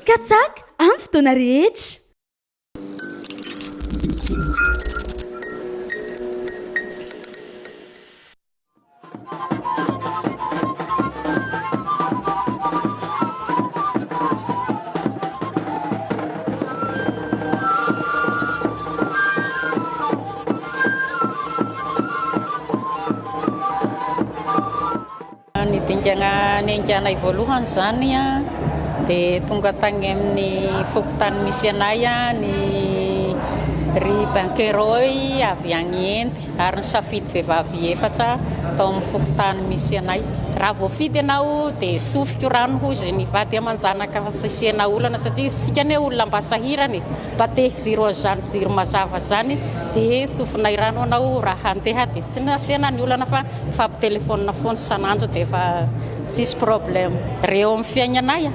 katsaka amin'ny fotoana rehetra. Ny dingana ny anganay voalohany zany a dia tonga tagny amin'ny fokotany misy anay a ny ry bankeroy avy agny Inde ary ny safidy vehivavy efatra tao amin'ny fokotany misy anay. Raha voafidy ianao dia sofiko rano hozy mivady aman-janaka sisena olana satria sika ne olona mba sahirany mba te ziro zany ziro mazava zany dia sofinay rano anao raha handeha dia tsy nasena ny olana fa mifampitelefônina foana sanandro dia efa sisy problème. Reo amin'ny fiainanay a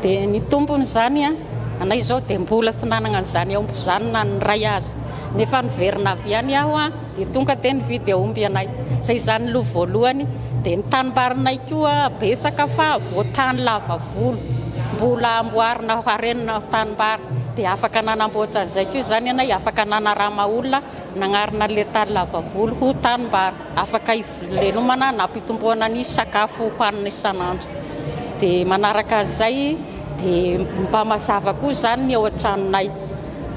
dia ny tombony zany a anay zao dia mbola tsy nanana an'izany aomby zany na ny ray azy nefa niverina avy ihany aho a dia tonga dia nividy aomby anay zay zany lo voalohany. Dia ny tanibarinay koa besaka fa voatany lava volo mbola amboarina harenina tanibary dia afaka nanamboatra an'izay koa zany anay afaka nanarama olona nagnarina le tany lava volo ho tanibary afaka ivelomana na ampitomboana ny sakafo hohanina isanandro. Dia manaraka an'izay dia mba mazava koa zany ny ao an-tranonay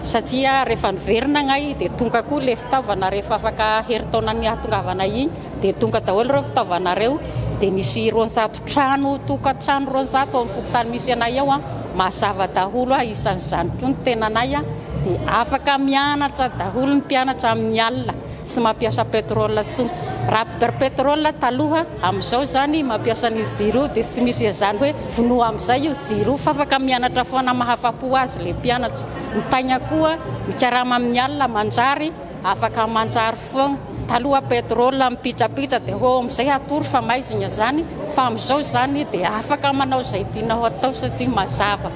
satria rehefa niverina agnay dia tonga koa le fitaovana rehefa afaka herintaona ny ahatongavana igny dia tonga daholo ireo fitaovana reo dia nisy 200 trano tokantrano 200 amin'ny fokotany misy anay ao a mazava daholo a isan'izany koa ny tenanay a dia afaka mianatra daholo ny mpianatra amin'ny alina sy mampiasa pétrole sy raha pétrole taloha amin'izao zany mampiasa ny ziro dia tsy misy zany hoe vonoa amin'izay io ziro fa afaka mianatra foana mahafapo azy le mpianatra. Ny taigna koa mikarama amin'ny alina manjary afaka manjary foana taloha pétrole mipitrapitra dia ho amin'izay atory fa maizina zany fa amin'izao zany dia afaka manao izay tianao atao satria mazava.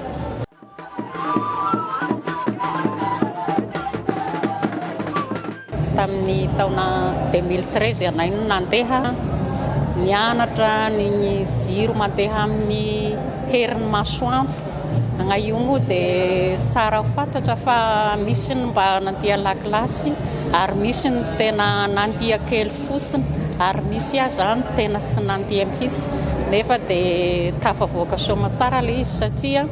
Tamin'ny taona 2013 anay no nandeha nianatra ny ziro mandeha amin'ny herin'ny masoandro. Agnay io moa dia tsara fantatra fa misy ny mba nandia lakilasy ary misy ny tena nandia kely fotsiny ary misy aza ny tena sy nandia mihitsy nefa dia tafavoaka soma tsara le izy satria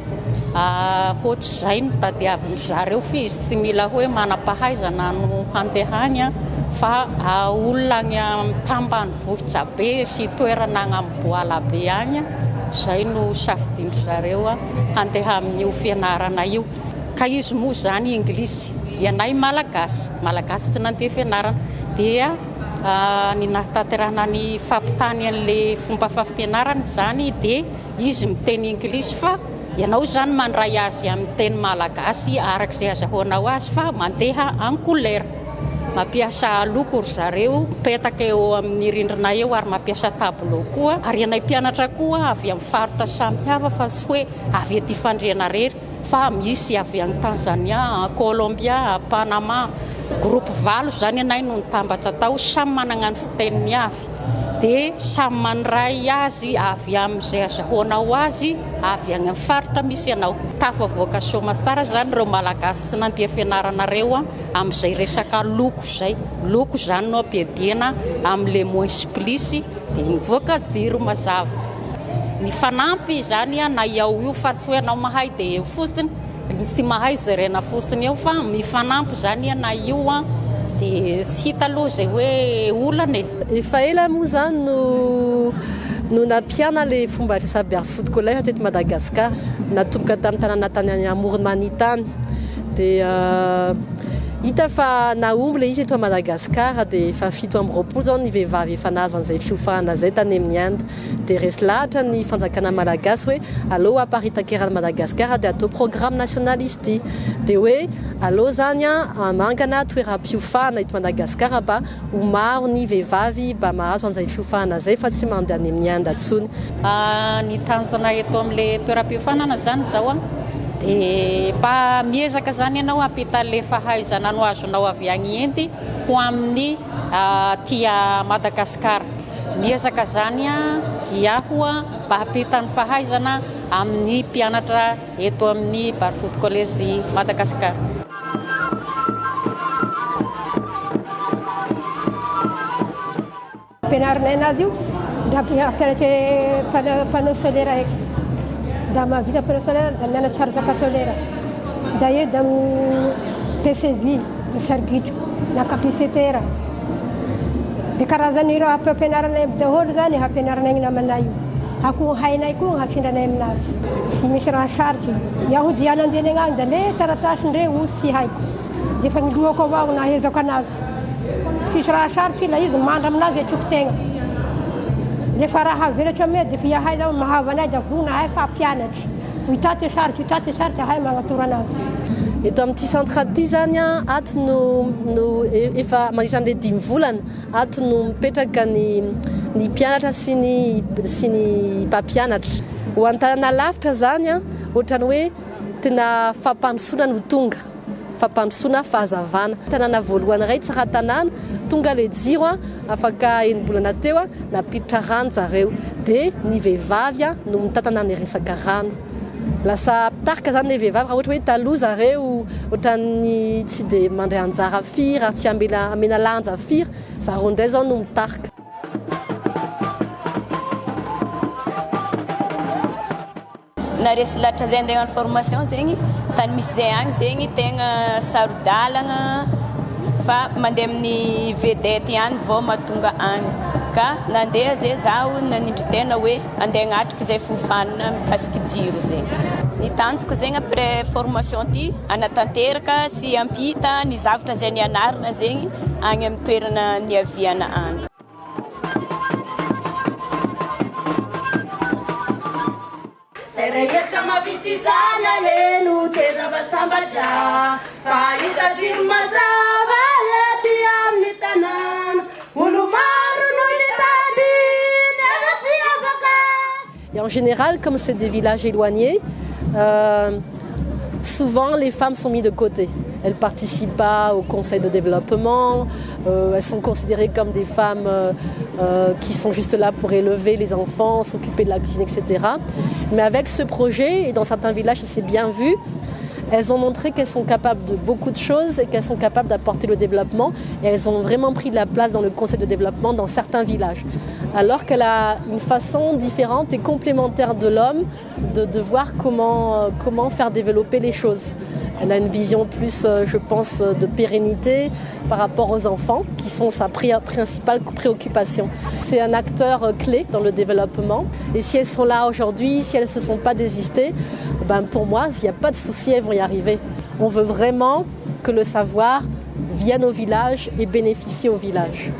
ohatr'izay no tadiavin'ny zareo fa izy tsy mila hoe manam-pahaizana no handehany fa olona agny tambany vohitra be sy toerana agnamboala be agny zay no safidindry zareo handeha amin'io fianarana io. Ka izy moa zany inglisy ianay malagasy tsy nandeha fianarana dia ny nahatanterahana ny fampitany an'le fomba fampianarana zany dia izy miteny inglisy fa ianao zany mandray azy amin'ny teny malagasy arak'izay azahoanao azy fa mandeha en couleur. Mampiasa loko ry zareo mipetaka eo amin'ny rindrina eo ary mampiasa tableau koa ary anay mpianatra koa avy amin'ny faritra samihafa fa tsy hoe avy aty fandriana rery fa misy avy any Tanzania, Colombia, Panama, groupe valo zany anay no nitambatra tao samy manana ny fiteniny avy dia samy mandray azy avy amin'izay azahoanao azy avy any amin'ny faritra misy anao. Tafavoaka soma tsara zany ireo malagasy sy nandeha fianarana reo amin'izay resaka loko zay. Loko zany no ampiadiana amin'le moins plus dia mivoaka jiro mazava. Ny fanampy zany na ao io fa tsy hoe anao mahay dia eo fotsiny tsy mahay zarena fotsiny eo fa mifanampy zany na io dia tsy hita aloha zay hoe olana efa ela moa zany no nampiana le fomba fiasa Barefoot collège teto Madagascar natomboka tamin'ny tanàna tany amoron-manitany dia hita fa naomby le izy eto Madagascar dia efa 7 zao ny vehivavy efa nahazo an'izay fiofahana zay tany amin'ny Inde dia resy lahatra ny fanjakana malagasy hoe allo aparitakerana Madagascar dia atao programme nationaliste dia hoe allo zany mangana toeram-piofahana eto Madagascar mba ho maro ny vehivavy mba mahazo an'izay fiofahana zay fa tsy mandeha any amin'ny Inde atsony. Ny tanjona eto amin'le toeram-piofanana zany zao dia mba miezaka zany ianao hampita le fahaizana no azonao avy agny Inde ho amin'ny tia Madagascar. Miezaka zany iaho mba hampita ny fahaizana amin'ny mpianatra eto amin'ny Barefoot College Madagascar. Ampianarinay anazy io da ampianatra panneau solaire eky. Da mahavita panneau solaire da mianatra charge tolera. Da eo da PCV, da sargitro, na capacitaire. De karazan'ireo ampianaranay daholo zany ampianaranay ny namanay io. Akoho hainay koa hafindranay aminazy. Tsy misy raha sarotry. Iaho dia nandeha agny da le taratasindreo sy haiko. De fa nilohako avao nahezako anazy. Tsisy raha sarotry la izy mandra aminazy atroko tegna. Le fa raha velatra ame de fa iahay zao mahava anay da vona hay fa ampianatra. Hitate sarotry hay magnatoro anazy. Eto amin'ity centre ity zany ato no efa mandritra an'ilay 5 volana ato no mipetraka ny mpianatra sy ny mpampianatra. Ho an-tanàna lavitra zany ohatrany hoe tena fampandrosoana no tonga. Fampandrosoana fahazavana. Tanàna voalohany iray tsara tanàna tonga le jiro afaka enim-bolana teo napiditra rano zareo. De ny vehivavy no mitantana ny resaka rano. Lasa pitarika zany le vehivavy raha ohatra hoe taloha zareo ohatrany tsy dia mandray anjara firy raha tsy amena lanja firy zareo indray zao no mitarika. Naresy latra zay andeha formation zegny tany misy zay agny zegny tegna sarodalagna fa mandeha amin'ny vedette ihany vao mahatonga agny. Ka nandeha zay zaho nanindry tena hoe andeha agnatrika izay fofanana mikasiky jiro zegny. Ny tanjoko zegny après formation ty anatanteraka sy ampita ny zavatra zay nianarina zegny agny amin'ny toerana niaviana agny. Rehetra mavity zany aleno tena basambatra fa hitaziro mazava ety amin'ny tanàna olo maro noho ny tany nefa tsy afaka. Et en général, comme c'est des villages éloignés, souvent les femmes sont mises de côté. Elles ne participent pas au conseil de développement, elles sont considérées comme des femmes qui sont juste là pour élever les enfants, s'occuper de la cuisine, etc. Mais avec ce projet, et dans certains villages ça s'est bien vu, elles ont montré qu'elles sont capables de beaucoup de choses et qu'elles sont capables d'apporter le développement. Et elles ont vraiment pris de la place dans le conseil de développement dans certains villages. Alors qu'elle a une façon différente et complémentaire de l'homme de voir comment faire développer les choses. Elle a une vision plus, je pense, de pérennité par rapport aux enfants, qui sont sa principale préoccupation. C'est un acteur clé dans le développement. Et si elles sont là aujourd'hui, si elles ne se sont pas désistées, ben pour moi, s'il n'y a pas de souci, elles vont y arriver. On veut vraiment que le savoir vienne au village et bénéficie au village.